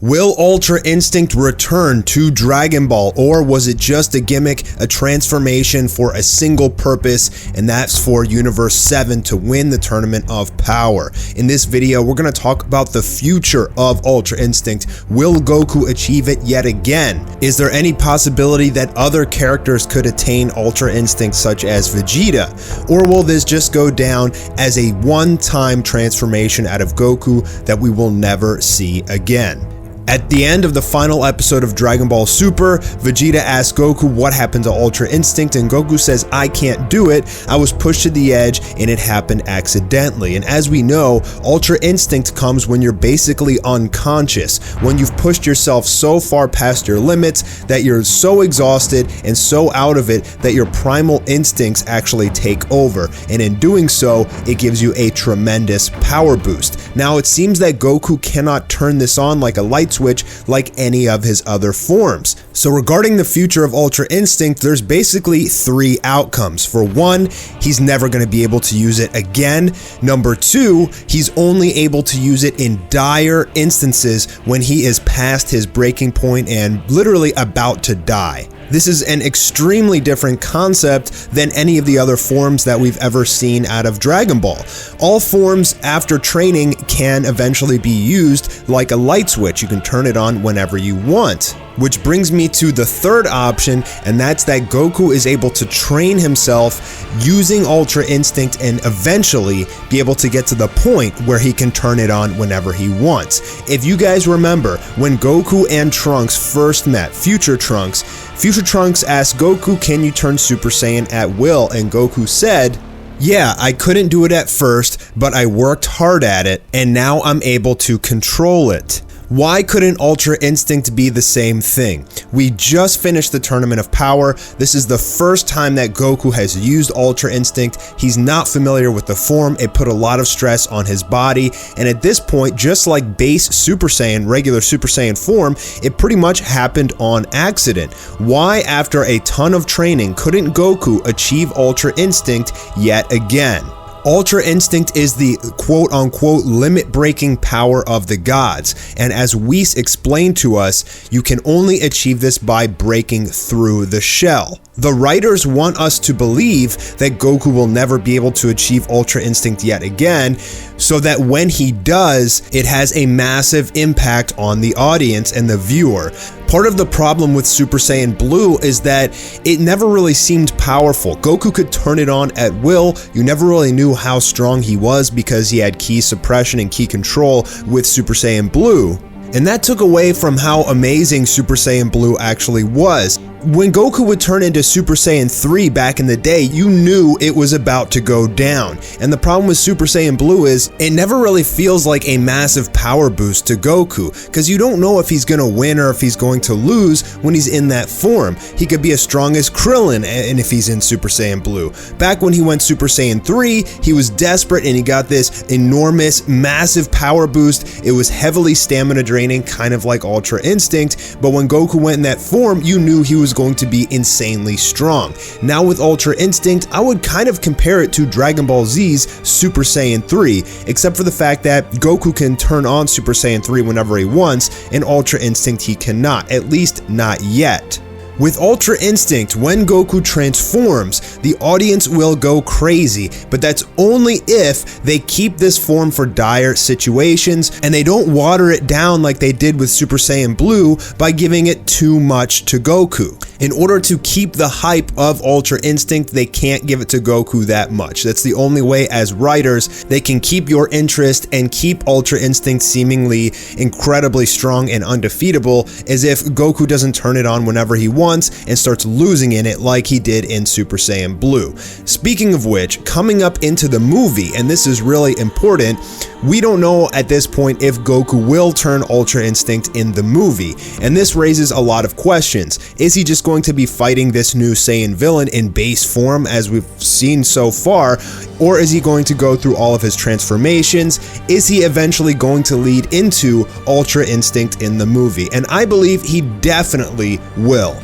Will Ultra Instinct return to Dragon Ball, or was it just a gimmick, a transformation for a single purpose, and that's for Universe 7 to win the Tournament of Power? In this video, we're going to talk about the future of Ultra Instinct. Will Goku achieve it yet again? Is there any possibility that other characters could attain Ultra Instinct, such as Vegeta? Or will this just go down as a one-time transformation out of Goku that we will never see again? At the end of the final episode of Dragon Ball Super, Vegeta asks Goku what happened to Ultra Instinct, and Goku says, "I can't do it, I was pushed to the edge and it happened accidentally." And as we know, Ultra Instinct comes when you're basically unconscious, when you've pushed yourself so far past your limits that you're so exhausted and so out of it that your primal instincts actually take over, and in doing so, it gives you a tremendous power boost. Now, it seems that Goku cannot turn this on like a light switch like any of his other forms. So regarding the future of Ultra Instinct, there's basically three outcomes. For one, he's never going to be able to use it again. Number two, he's only able to use it in dire instances when he is past his breaking point and literally about to die. This is an extremely different concept than any of the other forms that we've ever seen out of Dragon Ball. All forms after training can eventually be used like a light switch. You can turn it on whenever you want. Which brings me to the third option, and that's that Goku is able to train himself using Ultra Instinct and eventually be able to get to the point where he can turn it on whenever he wants. If you guys remember, when Goku and Trunks first met, Future Trunks asked Goku, "Can you turn Super Saiyan at will?" And Goku said, "Yeah, I couldn't do it at first, but I worked hard at it, and now I'm able to control it." Why couldn't Ultra Instinct be the same thing? We just finished the Tournament of Power. This is the first time that Goku has used Ultra Instinct. He's not familiar with the form. It put a lot of stress on his body. And at this point, just like base Super Saiyan, regular Super Saiyan form, it pretty much happened on accident. Why, after a ton of training, couldn't Goku achieve Ultra Instinct yet again? Ultra Instinct is the quote-unquote limit-breaking power of the gods, and as Whis explained to us, you can only achieve this by breaking through the shell. The writers want us to believe that Goku will never be able to achieve Ultra Instinct yet again, so that when he does, it has a massive impact on the audience and the viewer. Part of the problem with Super Saiyan Blue is that it never really seemed powerful. Goku could turn it on at will. You never really knew how strong he was because he had ki suppression and ki control with Super Saiyan Blue. And that took away from how amazing Super Saiyan Blue actually was. When Goku would turn into Super Saiyan 3 back in the day, you knew it was about to go down. And the problem with Super Saiyan Blue is it never really feels like a massive power boost to Goku, because you don't know if he's going to win or if he's going to lose when he's in that form. He could be as strong as Krillin and if he's in Super Saiyan Blue. Back when he went Super Saiyan 3, he was desperate and he got this enormous, massive power boost. It was heavily stamina draining, kind of like Ultra Instinct, but when Goku went in that form, you knew he was going to be insanely strong. Now with Ultra Instinct, I would kind of compare it to Dragon Ball Z's Super Saiyan 3, except for the fact that Goku can turn on Super Saiyan 3 whenever he wants, and Ultra Instinct he cannot, at least not yet. With Ultra Instinct, when Goku transforms, the audience will go crazy, but that's only if they keep this form for dire situations and they don't water it down like they did with Super Saiyan Blue by giving it too much to Goku. In order to keep the hype of Ultra Instinct, they can't give it to Goku that much. That's the only way as writers they can keep your interest and keep Ultra Instinct seemingly incredibly strong and undefeatable, as if Goku doesn't turn it on whenever he wants and starts losing in it like he did in Super Saiyan Blue. Speaking of which, coming up into the movie, and this is really important, we don't know at this point if Goku will turn Ultra Instinct in the movie, and this raises a lot of questions. Is he just going to be fighting this new Saiyan Villain in base form as we've seen so far, or is he going to go through all of his transformations? Is he eventually going to lead into Ultra Instinct in the movie? And I believe he definitely will.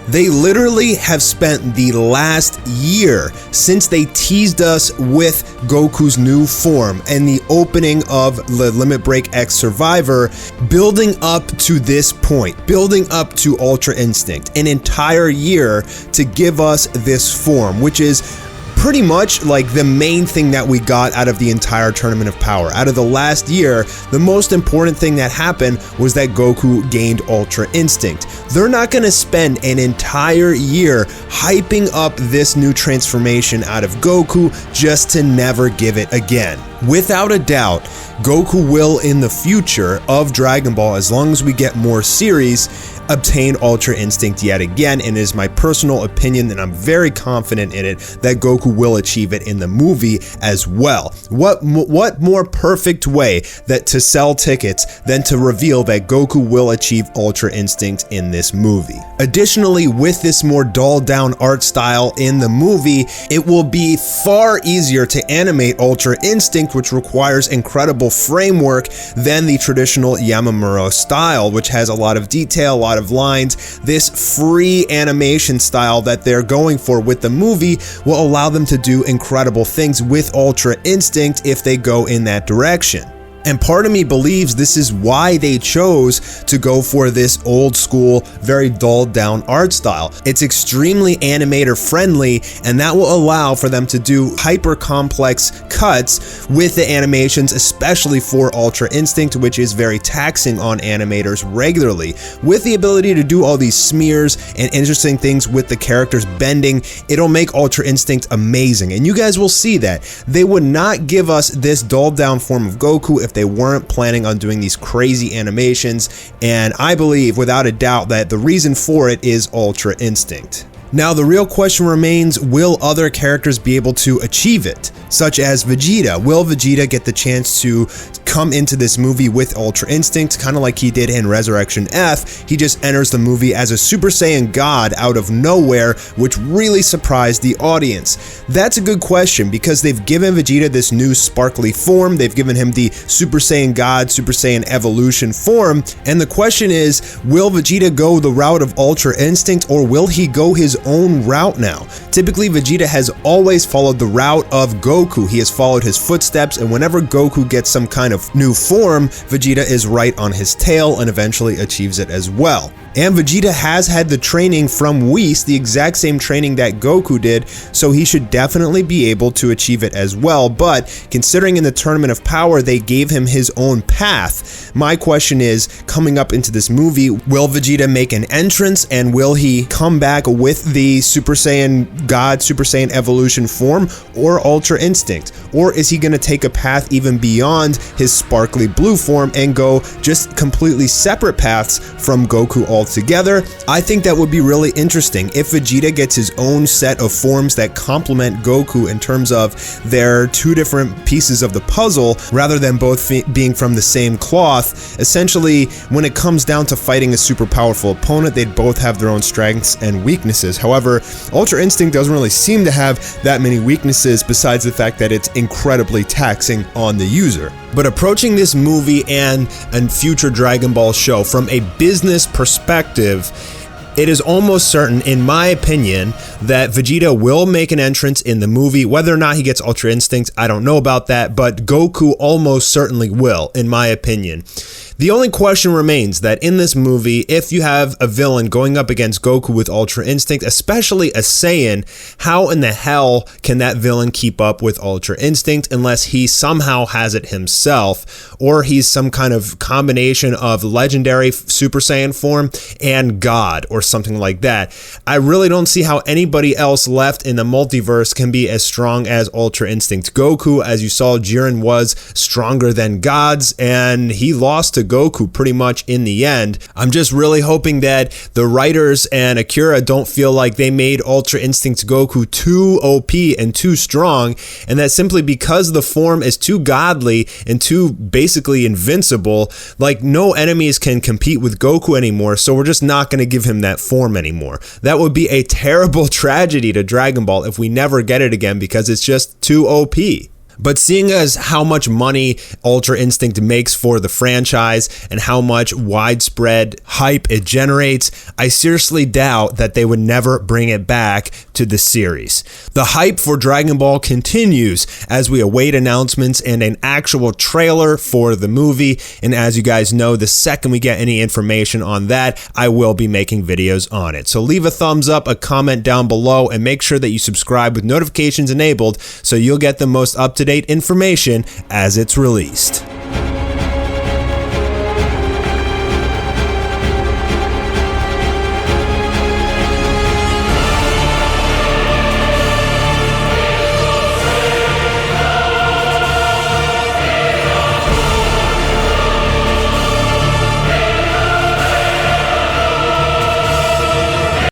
They literally have spent the last year since they teased us with Goku's new form and the opening of the Limit Break X Survivor, building up to this point, building up to Ultra Instinct, an entire year to give us this form, which is pretty much like the main thing that we got out of the entire Tournament of Power. Out of the last year, the most important thing that happened was that Goku gained Ultra Instinct. They're not going to spend an entire year hyping up this new transformation out of Goku just to never give it again. Without a doubt, Goku will in the future of Dragon Ball, as long as we get more series, obtain Ultra Instinct yet again, and it is my personal opinion, and I'm very confident in it, that Goku will achieve it in the movie as well. What more perfect way that to sell tickets than to reveal that Goku will achieve Ultra Instinct in this movie. Additionally, with this more dulled down art style in the movie, it will be far easier to animate Ultra Instinct, which requires incredible framework, than the traditional Yamamuro style, which has a lot of detail, a lot of lines. This free animation style that they're going for with the movie will allow them to do incredible things with Ultra Instinct if they go in that direction. And part of me believes this is why they chose to go for this old school, very dulled down art style. It's extremely animator friendly, and that will allow for them to do hyper complex cuts with the animations, especially for Ultra Instinct, which is very taxing on animators regularly. With the ability to do all these smears and interesting things with the characters bending, it'll make Ultra Instinct amazing. And you guys will see that. They would not give us this dulled down form of Goku if they weren't planning on doing these crazy animations, and I believe without a doubt that the reason for it is Ultra Instinct. Now the real question remains, will other characters be able to achieve it? Such as Vegeta. Will Vegeta get the chance to come into this movie with Ultra Instinct, kind of like he did in Resurrection F? He just enters the movie as a Super Saiyan God out of nowhere, which really surprised the audience. That's a good question, because they've given Vegeta this new sparkly form, they've given him the Super Saiyan God, Super Saiyan Evolution form, and the question is, will Vegeta go the route of Ultra Instinct, or will he go his own route now? Typically, Vegeta has always followed the route of Goku. He has followed his footsteps, and whenever Goku gets some kind of new form, Vegeta is right on his tail and eventually achieves it as well. And Vegeta has had the training from Whis, the exact same training that Goku did, so he should definitely be able to achieve it as well. But considering in the Tournament of Power they gave him his own path, my question is, coming up into this movie, will Vegeta make an entrance, and will he come back with the Super Saiyan God, Super Saiyan Evolution form, or Ultra Instinct? Or is he going to take a path even beyond his sparkly blue form and go just completely separate paths from Goku altogether? I think that would be really interesting if Vegeta gets his own set of forms that complement Goku in terms of their two different pieces of the puzzle, rather than both being from the same cloth. Essentially, when it comes down to fighting a super powerful opponent, they'd both have their own strengths and weaknesses. However, Ultra Instinct doesn't really seem to have that many weaknesses besides the fact that it's incredibly taxing on the user. But approaching this movie and a future Dragon Ball show from a business perspective, it is almost certain, in my opinion, that Vegeta will make an entrance in the movie. Whether or not he gets Ultra Instinct, I don't know about that, but Goku almost certainly will, in my opinion. The only question remains that in this movie, if you have a villain going up against Goku with Ultra Instinct, especially a Saiyan, how in the hell can that villain keep up with Ultra Instinct unless he somehow has it himself, or he's some kind of combination of legendary Super Saiyan form and God or something like that? I really don't see how anybody else left in the multiverse can be as strong as Ultra Instinct. Goku, as you saw, Jiren was stronger than gods, and he lost to Goku pretty much in the end. I'm just really hoping that the writers and Akira don't feel like they made Ultra Instinct Goku too OP and too strong, and that simply because the form is too godly and too basically invincible, like no enemies can compete with Goku anymore, so we're just not going to give him that form anymore. That would be a terrible tragedy to Dragon Ball if we never get it again, because it's just too OP. But seeing as how much money Ultra Instinct makes for the franchise and how much widespread hype it generates, I seriously doubt that they would never bring it back to the series. The hype for Dragon Ball continues as we await announcements and an actual trailer for the movie, and as you guys know, the second we get any information on that, I will be making videos on it. So leave a thumbs up, a comment down below, and make sure that you subscribe with notifications enabled so you'll get the most up-to-date information as it's released.